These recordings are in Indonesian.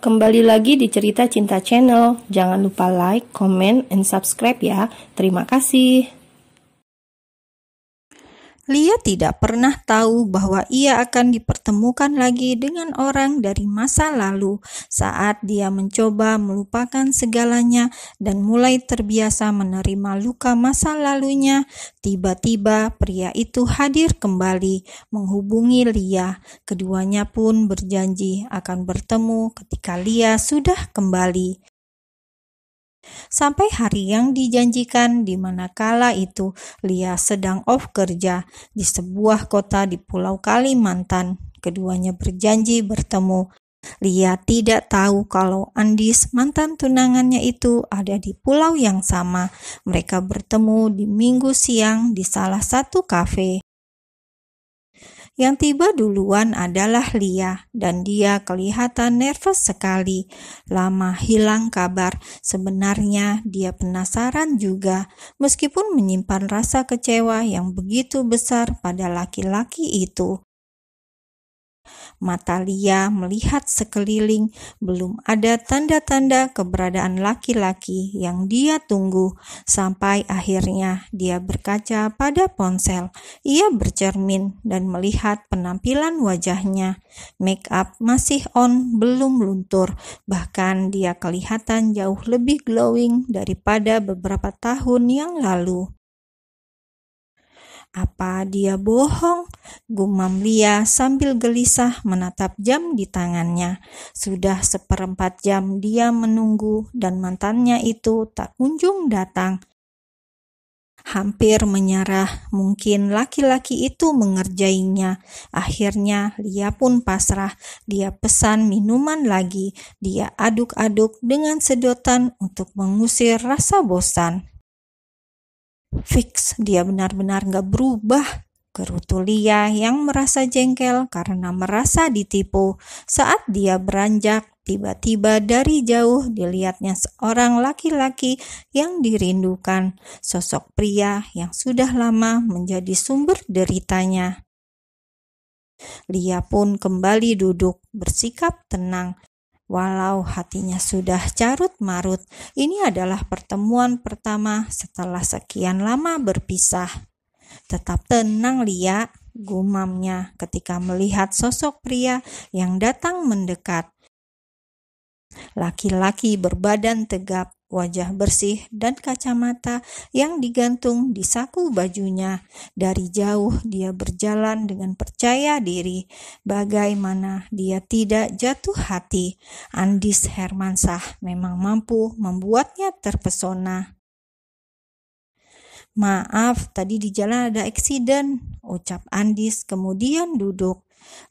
Kembali lagi di Cerita Cinta Channel. Jangan lupa like, comment, and subscribe ya. Terima kasih. Lia tidak pernah tahu bahwa ia akan dipertemukan lagi dengan orang dari masa lalu saat dia mencoba melupakan segalanya dan mulai terbiasa menerima luka masa lalunya. Tiba-tiba pria itu hadir kembali menghubungi Lia. Keduanya pun berjanji akan bertemu ketika Lia sudah kembali. Sampai hari yang dijanjikan, di mana kala itu Lia sedang off kerja di sebuah kota di Pulau Kalimantan. Keduanya berjanji bertemu. Lia tidak tahu kalau Andis, mantan tunangannya itu, ada di pulau yang sama. Mereka bertemu di Minggu siang di salah satu kafe. Yang tiba duluan adalah Lia, dan dia kelihatan nervous sekali. Lama hilang kabar. Sebenarnya dia penasaran juga, meskipun menyimpan rasa kecewa yang begitu besar pada laki-laki itu. Mata Lia melihat sekeliling, belum ada tanda-tanda keberadaan laki-laki yang dia tunggu. Sampai akhirnya dia berkaca pada ponsel. Ia bercermin dan melihat penampilan wajahnya. Make up masih on, belum luntur. Bahkan dia kelihatan jauh lebih glowing daripada beberapa tahun yang lalu. Apa dia bohong? Gumam Lia sambil gelisah menatap jam di tangannya. Sudah 1/4 jam dia menunggu dan mantannya itu tak kunjung datang. Hampir menyerah, mungkin laki-laki itu mengerjainya. Akhirnya Lia pun pasrah. Dia pesan minuman lagi. Dia aduk-aduk dengan sedotan untuk mengusir rasa bosan. Fix, dia benar-benar gak berubah, gerutu Lia yang merasa jengkel karena merasa ditipu. Saat dia beranjak, tiba-tiba dari jauh dilihatnya seorang laki-laki yang dirindukan, sosok pria yang sudah lama menjadi sumber deritanya. Lia pun kembali duduk, bersikap tenang. Walau hatinya sudah carut-marut, ini adalah pertemuan pertama setelah sekian lama berpisah. Tetap tenang Lia, gumamnya ketika melihat sosok pria yang datang mendekat. Laki-laki berbadan tegap, wajah bersih dan kacamata yang digantung di saku bajunya. Dari jauh dia berjalan dengan percaya diri. Bagaimana dia tidak jatuh hati? Andis Hermansyah memang mampu membuatnya terpesona. Maaf, tadi di jalan ada eksiden, ucap Andis kemudian duduk.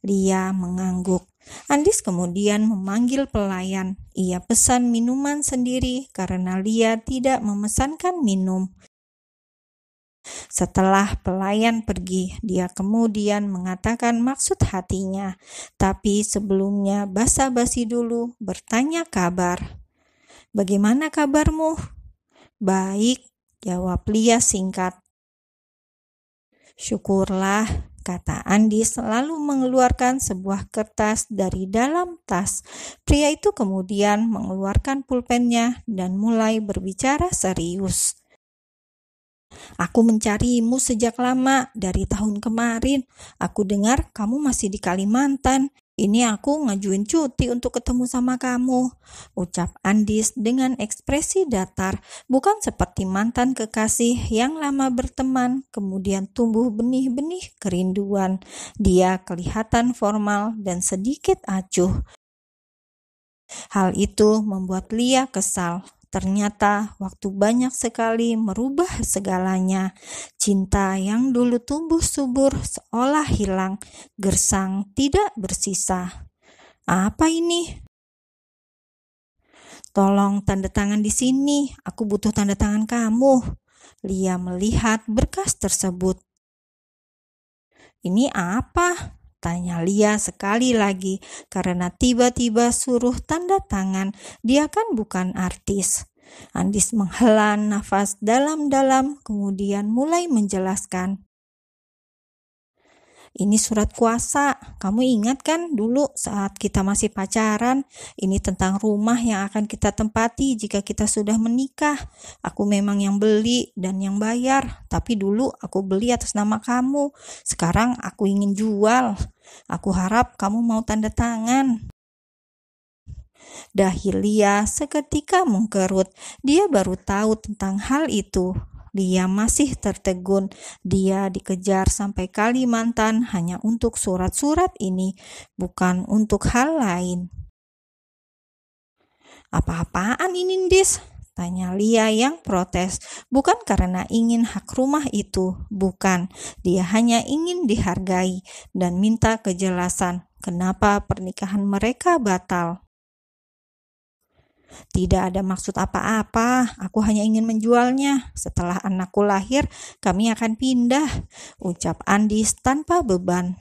Lia mengangguk. Andis kemudian memanggil pelayan. Ia pesan minuman sendiri karena Lia tidak memesankan minum. Setelah pelayan pergi, dia kemudian mengatakan maksud hatinya. Tapi sebelumnya basa-basi dulu, bertanya kabar. Bagaimana kabarmu? Baik, jawab Lia singkat. Syukurlah, kata Andis lalu mengeluarkan sebuah kertas dari dalam tas. Pria itu kemudian mengeluarkan pulpennya dan mulai berbicara serius. Aku mencarimu sejak lama, dari tahun kemarin. Aku dengar kamu masih di Kalimantan. Ini aku ngajuin cuti untuk ketemu sama kamu, ucap Andis dengan ekspresi datar, bukan seperti mantan kekasih yang lama berteman, kemudian tumbuh benih-benih kerinduan. Dia kelihatan formal dan sedikit acuh. Hal itu membuat Lia kesal. Ternyata waktu banyak sekali merubah segalanya. Cinta yang dulu tumbuh subur seolah hilang, gersang tidak bersisa. Apa ini? Tolong tanda tangan di sini, aku butuh tanda tangan kamu. Lia melihat berkas tersebut. Ini apa? Tanya Lia sekali lagi karena tiba-tiba suruh tanda tangan. Dia kan bukan artis. Andis menghela nafas dalam-dalam kemudian mulai menjelaskan. Ini surat kuasa. Kamu ingat kan dulu saat kita masih pacaran? Ini tentang rumah yang akan kita tempati jika kita sudah menikah. Aku memang yang beli dan yang bayar, tapi dulu aku beli atas nama kamu. Sekarang aku ingin jual. Aku harap kamu mau tanda tangan. Dahi Lia seketika mengkerut. Dia baru tahu tentang hal itu. Lia masih tertegun. Dia dikejar sampai Kalimantan hanya untuk surat-surat ini, bukan untuk hal lain. Apa-apaan ini, Dis? Tanya Lia yang protes. Bukan karena ingin hak rumah itu, bukan. Dia hanya ingin dihargai dan minta kejelasan kenapa pernikahan mereka batal. Tidak ada maksud apa-apa, aku hanya ingin menjualnya. Setelah anakku lahir, kami akan pindah, ucap Andis tanpa beban.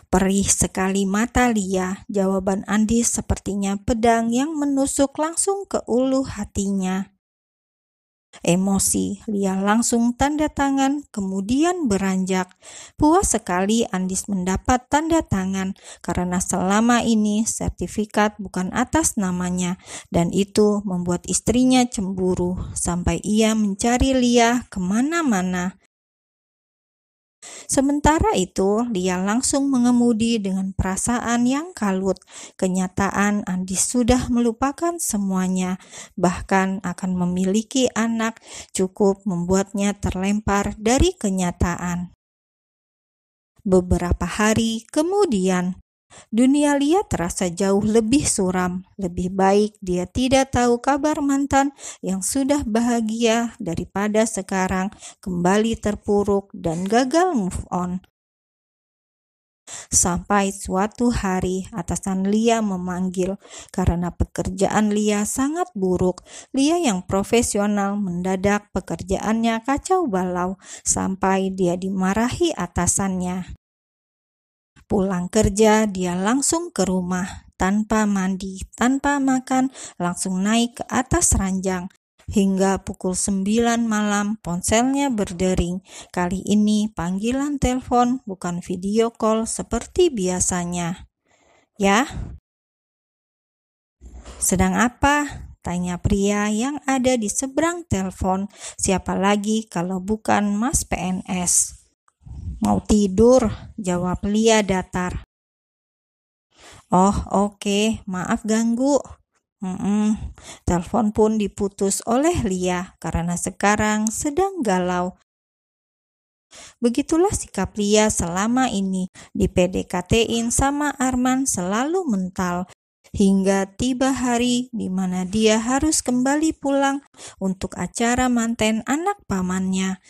Perih sekali mata Lia, jawaban Andis sepertinya pedang yang menusuk langsung ke ulu hatinya. Emosi, Lia langsung tanda tangan, kemudian beranjak. Puas sekali Andis mendapat tanda tangan, karena selama ini sertifikat bukan atas namanya, dan itu membuat istrinya cemburu, sampai ia mencari Lia kemana-mana. Sementara itu, Lia langsung mengemudi dengan perasaan yang kalut. Kenyataan Andis sudah melupakan semuanya, bahkan akan memiliki anak cukup membuatnya terlempar dari kenyataan. Beberapa hari kemudian, dunia Lia terasa jauh lebih suram. Lebih baik dia tidak tahu kabar mantan yang sudah bahagia daripada sekarang kembali terpuruk dan gagal move on. Sampai suatu hari atasan Lia memanggil karena pekerjaan Lia sangat buruk. Lia yang profesional mendadak pekerjaannya kacau balau sampai dia dimarahi atasannya. Pulang kerja, dia langsung ke rumah, tanpa mandi, tanpa makan, langsung naik ke atas ranjang. Hingga pukul 9 malam ponselnya berdering. Kali ini panggilan telepon, bukan video call seperti biasanya. Ya? Sedang apa? Tanya pria yang ada di seberang telepon. Siapa lagi kalau bukan Mas PNS? Mau tidur, jawab Lia datar. Oh, oke, maaf ganggu. Telepon pun diputus oleh Lia karena sekarang sedang galau. Begitulah sikap Lia selama ini. Di PDKT-in sama Arman selalu mental. Hingga tiba hari di mana dia harus kembali pulang untuk acara manten anak pamannya.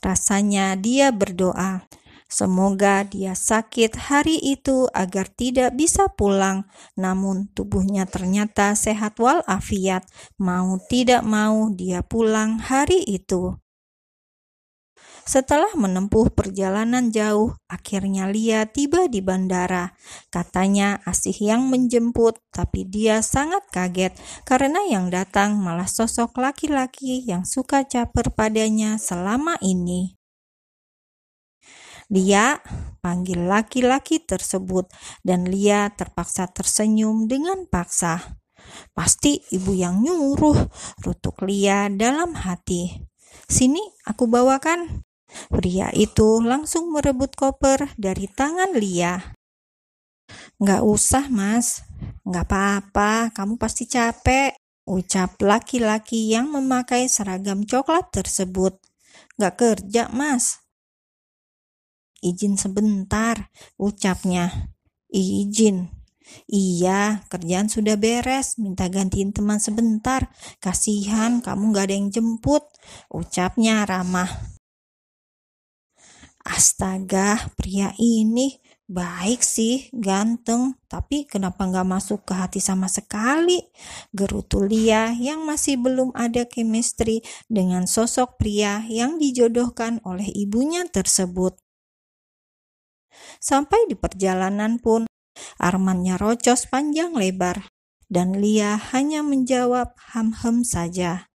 Rasanya dia berdoa, semoga dia sakit hari itu agar tidak bisa pulang. Namun tubuhnya ternyata sehat walafiat. Mau tidak mau dia pulang hari itu. Setelah menempuh perjalanan jauh, akhirnya Lia tiba di bandara. Katanya Asih yang menjemput, tapi dia sangat kaget karena yang datang malah sosok laki-laki yang suka caper padanya selama ini. Lia, panggil laki-laki tersebut, dan Lia terpaksa tersenyum dengan paksa. Pasti ibu yang nyuruh, rutuk Lia dalam hati. Sini, aku bawakan. Pria itu langsung merebut koper dari tangan Lia. Nggak usah, Mas. Nggak apa-apa, kamu pasti capek, ucap laki-laki yang memakai seragam coklat tersebut. Nggak kerja, Mas. Izin sebentar, ucapnya. Izin. Iya, kerjaan sudah beres, minta gantiin teman sebentar. Kasihan kamu nggak ada yang jemput, ucapnya ramah. Astaga, pria ini baik sih, ganteng, tapi kenapa nggak masuk ke hati sama sekali? Gerutu Lia yang masih belum ada chemistry dengan sosok pria yang dijodohkan oleh ibunya tersebut. Sampai di perjalanan pun, Armannya rocos panjang lebar, dan Lia hanya menjawab ham-ham saja.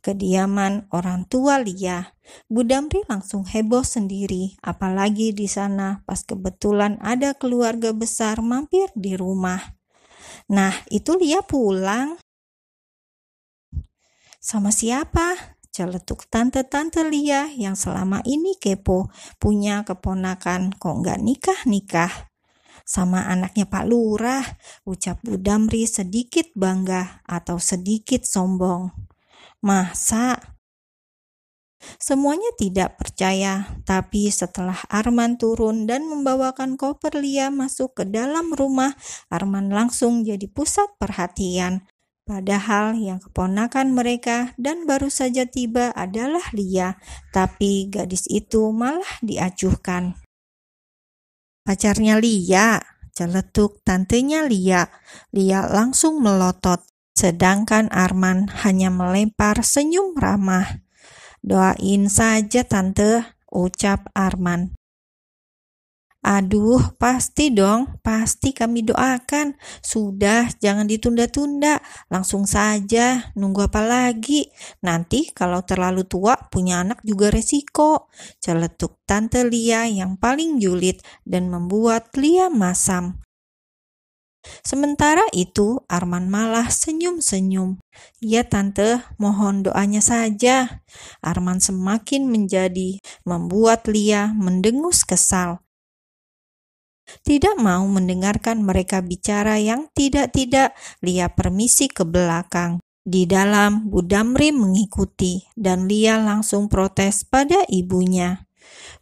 kediaman orang tua Lia. Bu Damri langsung heboh sendiri, apalagi di sana pas kebetulan ada keluarga besar mampir di rumah. Nah, itu Lia pulang. Sama siapa? Celetuk tante-tante Lia yang selama ini kepo, punya keponakan kok nggak nikah-nikah. Sama anaknya Pak Lurah, ucap Bu Damri sedikit bangga atau sedikit sombong. Masa? Semuanya tidak percaya, tapi setelah Arman turun dan membawakan koper Lia masuk ke dalam rumah, Arman langsung jadi pusat perhatian. Padahal yang keponakan mereka dan baru saja tiba adalah Lia, tapi gadis itu malah diacuhkan. Pacarnya Lia, celetuk tantenya Lia. Lia langsung melotot, sedangkan Arman hanya melempar senyum ramah. Doain saja tante, ucap Arman. Aduh, pasti dong, pasti kami doakan. Sudah, jangan ditunda-tunda, langsung saja, nunggu apa lagi? Nanti kalau terlalu tua, punya anak juga resiko. Celetuk tante Lia yang paling julid dan membuat Lia masam. Sementara itu, Arman malah senyum-senyum. Ya tante, mohon doanya saja. Arman semakin menjadi, membuat Lia mendengus kesal. Tidak mau mendengarkan mereka bicara yang tidak-tidak, Lia permisi ke belakang. Di dalam, Bu Damri mengikuti dan Lia langsung protes pada ibunya.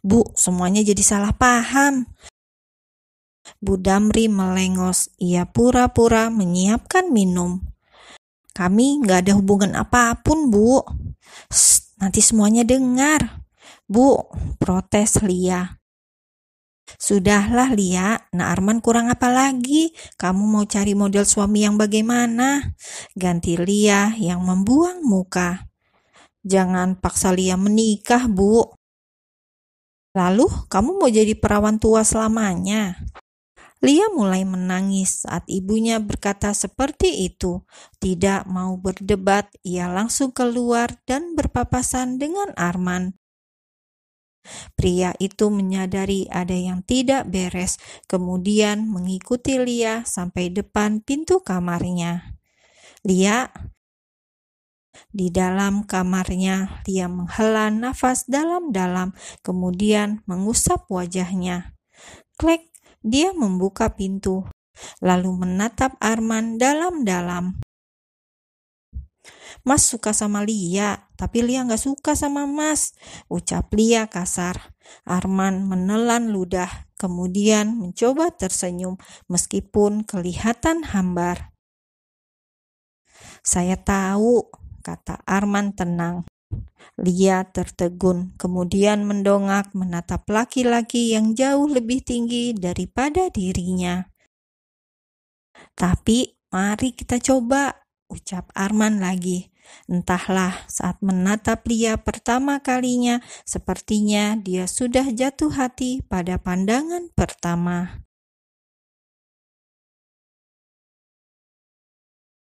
Bu, semuanya jadi salah paham. Bu Damri melengos, ia pura-pura menyiapkan minum. Kami nggak ada hubungan apapun, Bu. Nanti semuanya dengar. Bu, protes Lia. Sudahlah Lia, nah Arman kurang apa lagi? Kamu mau cari model suami yang bagaimana? Ganti Lia yang membuang muka. Jangan paksa Lia menikah, Bu. Lalu kamu mau jadi perawan tua selamanya? Lia mulai menangis saat ibunya berkata seperti itu. Tidak mau berdebat, ia langsung keluar dan berpapasan dengan Arman. Pria itu menyadari ada yang tidak beres, kemudian mengikuti Lia sampai depan pintu kamarnya. Lia, di dalam kamarnya, Lia menghela nafas dalam-dalam, kemudian mengusap wajahnya. Klek, dia membuka pintu, lalu menatap Arman dalam-dalam. Mas suka sama Lia, tapi Lia gak suka sama Mas, ucap Lia kasar. Arman menelan ludah, kemudian mencoba tersenyum meskipun kelihatan hambar. Saya tahu, kata Arman tenang. Lia tertegun, kemudian mendongak menatap laki-laki yang jauh lebih tinggi daripada dirinya. Tapi mari kita coba, ucap Arman lagi. Entahlah, saat menatap Lia pertama kalinya, sepertinya dia sudah jatuh hati pada pandangan pertama.